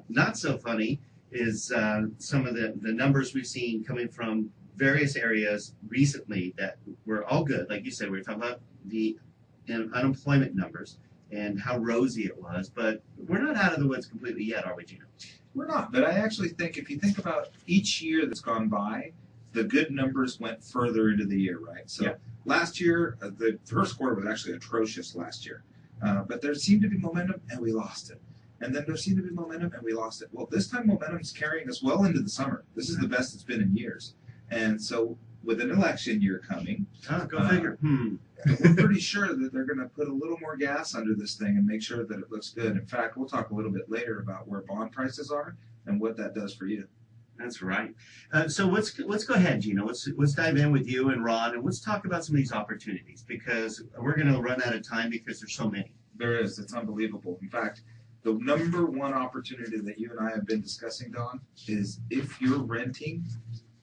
Not so funny is some of the numbers we've seen coming from various areas recently that were all good. Like you said, we were talking about the unemployment numbers and how rosy it was, but we're not out of the woods completely yet, are we, Gino? We're not, but I actually think if you think about each year that's gone by, the good numbers went further into the year, right? So last year, the first quarter was actually atrocious last year. But there seemed to be momentum, and we lost it. And then there seemed to be momentum, and we lost it. Well, this time momentum's carrying us well into the summer. This is the best it's been in years. And so with an election year coming, go figure. We're pretty sure that they're going to put a little more gas under this thing and make sure that it looks good. In fact, we'll talk a little bit later about where bond prices are and what that does for you. That's right. So let's go ahead, Gino. Let's dive in with you and Ron, and let's talk about some of these opportunities because we're going to run out of time because there's so many. There is. It's unbelievable. In fact, the number one opportunity that you and I have been discussing, Don, is if you're renting,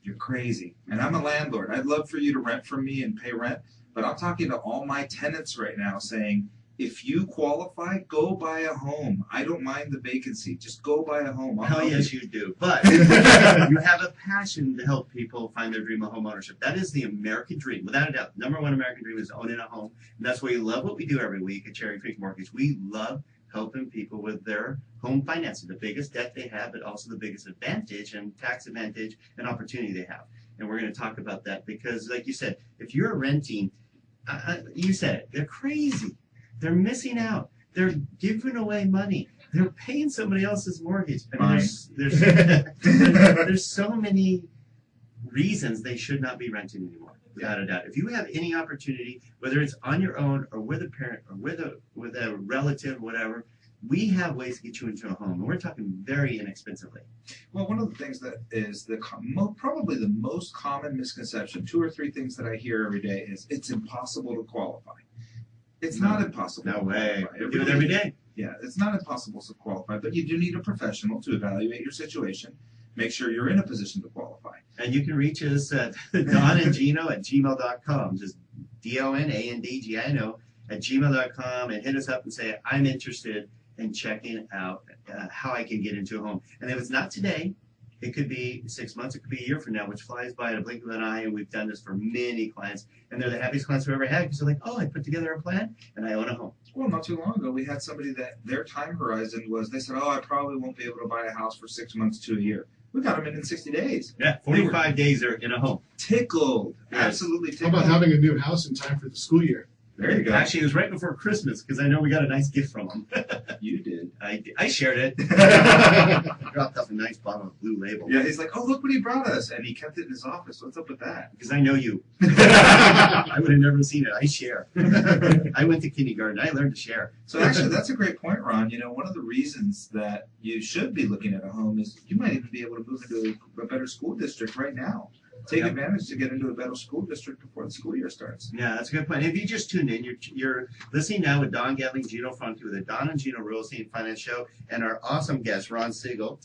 you're crazy. And I'm a landlord. I'd love for you to rent from me and pay rent, but I'm talking to all my tenants right now saying, if you qualify, go buy a home. I don't mind the vacancy. Just go buy a home. Hell yes, you do. But you have a passion to help people find their dream of home ownership. That is the American dream, without a doubt. Number one American dream is owning a home. And that's why we love what we do every week at Cherry Creek Mortgage. We love helping people with their home financing, the biggest debt they have, but also the biggest advantage and tax advantage and opportunity they have. And we're going to talk about that because, like you said, if you're renting, you said it, they're crazy. They're missing out. They're giving away money. They're paying somebody else's mortgage. I mean, there's so many reasons they should not be renting anymore, without a doubt. If you have any opportunity, whether it's on your own or with a parent or with a relative, whatever, we have ways to get you into a home, and we're talking very inexpensively. Well, one of the things that is probably the most common misconception, 2 or 3 things that I hear every day is it's impossible to qualify. It's not impossible. No way. I do it every day. Yeah, it's not impossible to qualify, but you do need a professional to evaluate your situation, make sure you're in a position to qualify. And you can reach us at donandgino@gmail.com, just DONANDGINO at gmail.com, and hit us up and say, I'm interested in checking out how I can get into a home. And if it's not today, it could be 6 months, it could be a year from now, which flies by at a blink of an eye, and we've done this for many clients, and they're the happiest clients we've ever had because they're like, oh, I put together a plan, and I own a home. Well, not too long ago, we had somebody that their time horizon was, they said, oh, I probably won't be able to buy a house for 6 months to a year. We got them in 60 days. Yeah, 45 days they're in a home. Tickled. Yes. Absolutely tickled. How about having a new house in time for the school year? There you go. Actually, it was right before Christmas because I know we got a nice gift from them. You did. I shared it. Dropped off a nice bottle of Blue Label. Yeah, he's like, oh, look what he brought us. And he kept it in his office. What's up with that? Because I know you. I would have never seen it. I share. I went to kindergarten. I learned to share. So actually, that's a great point, Ron. You know, one of the reasons that you should be looking at a home is you might even be able to move into a better school district right now. Take advantage to get into a better school district before the school year starts. Yeah, that's a good point. If you just tuned in, you're listening now with Don Goettling, Gino Fronti, with the Don and Gino Real Estate and Finance Show, and our awesome guest, Ron Siegel,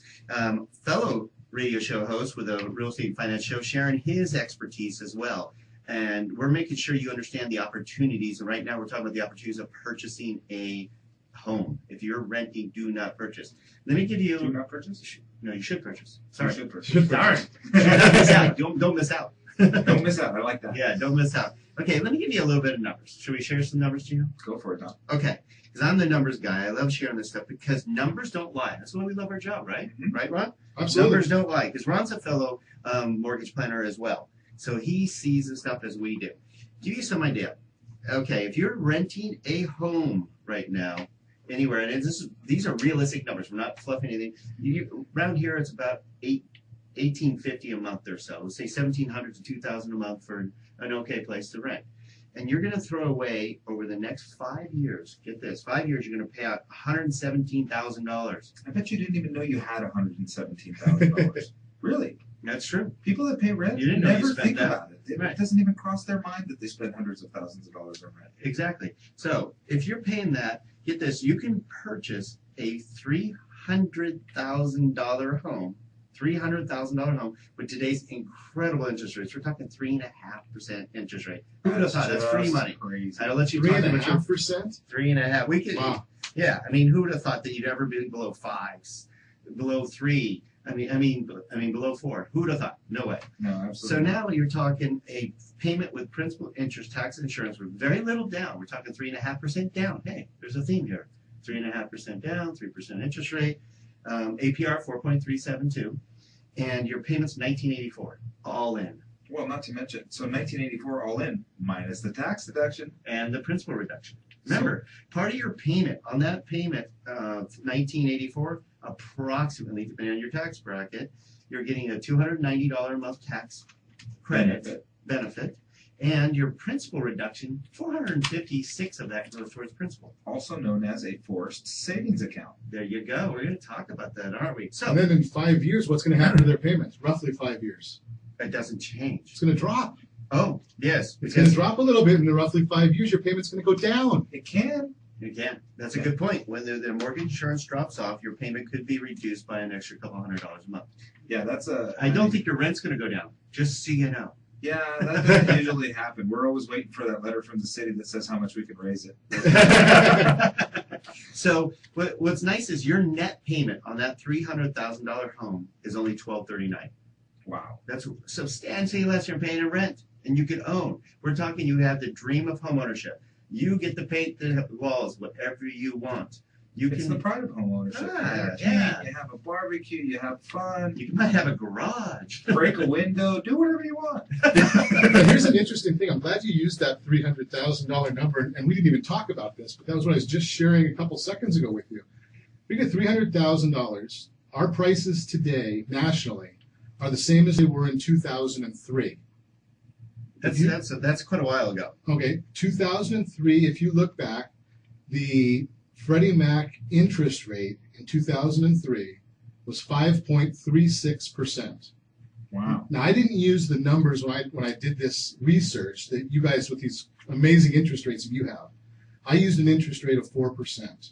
fellow radio show host with a Real Estate and Finance Show, sharing his expertise as well. And we're making sure you understand the opportunities. And right now we're talking about the opportunities of purchasing a home. If you're renting, do not purchase. Let me give you... Do not purchase? No, you should purchase. Sorry. You should purchase. Darn. Don't miss out. Don't miss out. Don't miss out. I like that. Yeah, don't miss out. Okay, let me give you a little bit of numbers. Should we share some numbers, Gino? Go for it, Don. Okay, because I'm the numbers guy. I love sharing this stuff because numbers don't lie. That's why we love our job, right? Mm-hmm. Right, Ron? Absolutely. Numbers don't lie because Ron's a fellow mortgage planner as well. So he sees the stuff as we do. Give you some idea. Okay, if you're renting a home right now, anywhere, and these are realistic numbers. We're not fluffing anything. Around here, it's about $1,850 a month or so. Let's say $1,700 to $2,000 a month for an okay place to rent. And you're going to throw away over the next 5 years. Get this: 5 years, you're going to pay out $117,000. I bet you didn't even know you had $117,000. Really? That's true. People that pay rent You didn't know you never spent think that. about it. Right. It doesn't even cross their mind that they spend hundreds of thousands of dollars on rent. Exactly. So if you're paying that, get this: you can purchase a $300,000 home. $300,000 home with today's incredible interest rates. We're talking 3.5% interest rate. Who would have thought? That's free money. Crazy. I'll let you talk about your 3.5%. 3.5. We could, Wow. yeah. I mean, who would have thought that you'd ever be below 5s? below 3. I mean below 4. Who would have thought? No way. No, So absolutely. now you're talking a payment with principal, interest, tax, and insurance with very little down. We're talking 3.5% down. Hey, there's a theme here. 3.5% down, 3% interest rate, APR 4.372, and your payment's 1984 all in, Well, not to mention, so 1984 all in minus the tax deduction. and the principal reduction. Remember, part of your payment on that payment of 1984, approximately, depending on your tax bracket, you're getting a $290 a month tax credit benefit, and your principal reduction, 456 of that goes towards principal. Also known as a forced savings account. There you go. We're going to talk about that, aren't we? And So then in 5 years, what's going to happen to their payments? Roughly 5 years. it doesn't change. It's going to drop. Oh, yes. It's going to drop a little bit in the roughly 5 years. Your payment's going to go down. It can. Again, that's a good point. When the mortgage insurance drops off, your payment could be reduced by an extra couple $100 a month. Yeah, that's a. I don't think your rent's going to go down, just so you know. Yeah, that doesn't usually happen. We're always waiting for that letter from the city that says how much we can raise it. So what's nice is your net payment on that $300,000 home is only $1,239. Wow. That's substantially less you're paying in rent, and you can own. We're talking you have the dream of homeownership. You get to paint the walls whatever you want. You It's can the pride of homeownership. Ah, you have yeah. you have a barbecue, you have fun, you might have a garage. break a window, do whatever you want. But here's an interesting thing. I'm glad you used that $300,000 number, and we didn't even talk about this, but that was what I was just sharing a couple seconds ago with you. We get $300,000. Our prices today, nationally, are the same as they were in 2003. That's quite a while ago. Okay, 2003, if you look back, the Freddie Mac interest rate in 2003 was 5.36%. Wow. Now, I didn't use the numbers when I did this research that you guys with these amazing interest rates that you have. I used an interest rate of 4%.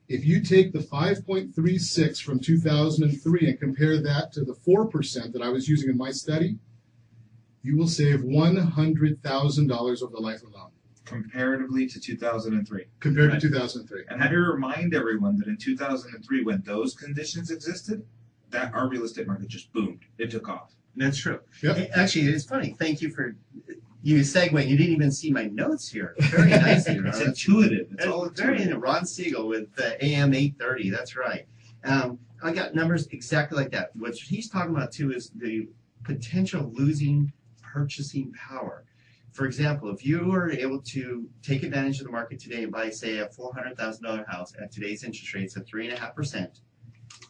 If you take the 5.36 from 2003 and compare that to the 4% that I was using in my study, you will save $100,000 over the life of the loan Comparatively to 2003. compared Right. to 2003. And have you remind everyone that in 2003, when those conditions existed, that our real estate market just boomed. It took off. That's true. Yep. Actually, it's funny. Thank you for you segue. You didn't even see my notes here. Very nicely. It's Ron. intuitive. It's all Very intuitive. in Ron Siegel with AM 830. That's right. I got numbers exactly like that. What he's talking about too is the potential losing purchasing power. For example, if you were able to take advantage of the market today and buy, say, a $400,000 house at today's interest rates of 3.5%,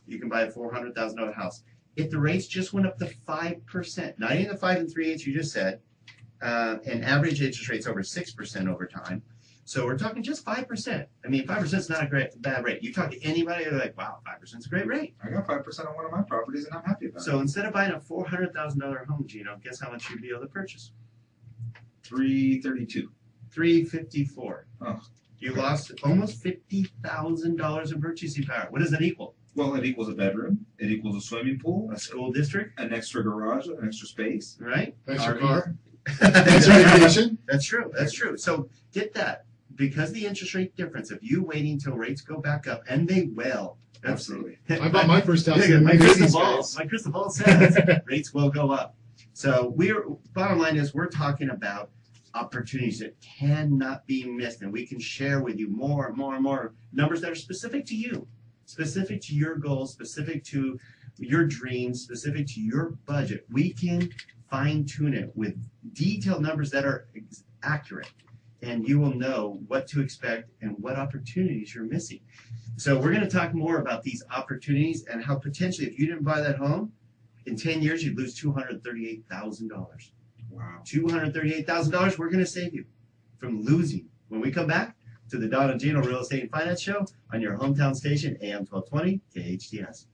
you can buy a $400,000 house. If the rates just went up to 5%, not even the 5 3/8 you just said, and average interest rates over 6% over time. So we're talking just 5%. I mean, 5% is not a bad rate. You talk to anybody, they're like, wow, 5% is a great rate. I got 5% on one of my properties, and I'm happy about So instead of buying a $400,000 home, Gino, guess how much you'd be able to purchase? it. 332. $354. Oh. You lost almost $50,000 in purchasing power. What does that equal? Well, it equals a bedroom. It equals a swimming pool, A school district, an extra garage, an extra space. right? Thanks your RV. car. Thanks your vacation. That's true. That's true. So get that. Because the interest rate difference, if you waiting until rates go back up, and they will. Absolutely. I bought my first house Yeah, in the my crystal 80s, ball. guys. My crystal ball says rates will go up. So bottom line is we're talking about opportunities that cannot be missed, and we can share with you more and more and more numbers that are specific to you, specific to your goals, specific to your dreams, specific to your budget. We can fine tune it with detailed numbers that are accurate, and you will know what to expect and what opportunities you're missing. So we're going to talk more about these opportunities and how potentially, if you didn't buy that home, in 10 years you'd lose $238,000. Wow. $238,000 we're going to save you from losing. When we come back to the Don and Gino Real Estate and Finance Show on your hometown station, AM 1220 KHTS.